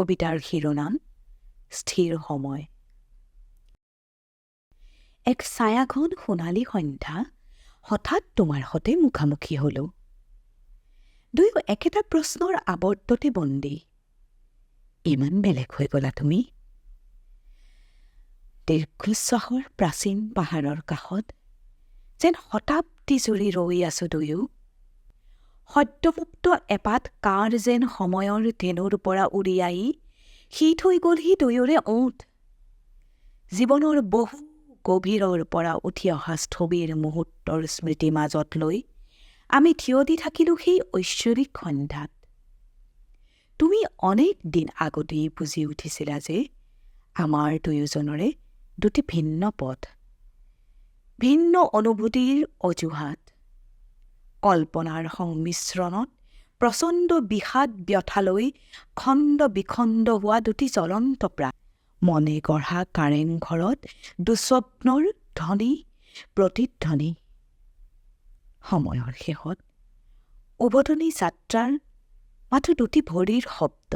কবিতাৰ শিৰোনাম স্থিৰ সময়। এক ছায়াঘন সোণালী সন্ধ্যা হঠাৎ তোমাৰ সতে মুখামুখি হলো। দুয়ো একেটা প্ৰশ্নৰ আৱৰ্ততে বন্দী। ইমান বেলেগ হৈ গলা তুমি। দীৰ্ঘশ্বাসৰ প্ৰাচীন পাহাৰৰ কাষত যেন শতাব্দী জুৰি ৰৈ আছো দুয়ো। সদ্যমুক্ত এপাত কাৰ যেন সময়ৰ ধেনুৰ পৰা উৰি আহি সি থৈ গ'লহি দুয়োৰে ওঠ। জীৱনৰ বহু গভীৰৰ পৰা উঠি অহা স্থবিৰ মুহূৰ্তৰ স্মৃতি মাজত লৈ আমি থিয় দি থাকিলোঁ সেই ঐশ্বৰিক সন্ধ্যাত। তুমি অনেক দিন আগতেই বুজি উঠিছিলা যে আমাৰ দুয়োজনৰে দুটি ভিন্ন পথ, ভিন্ন অনুভূতিৰ অজুহাত, কল্পনাৰ সংমিশ্ৰণত প্ৰচণ্ড বিষাদ ব্যথালৈ খণ্ড বিখণ্ড হোৱা দুটি জ্বলন্ত প্ৰাণ, মনে গঢ়া কাৰেং ঘৰত দুস্বপ্নৰ ধ্বনি প্ৰতিধ্বনি। সময়ৰ শেষত উভতনি যাত্ৰাৰ মাথো দুটি ভৰিৰ শব্দ।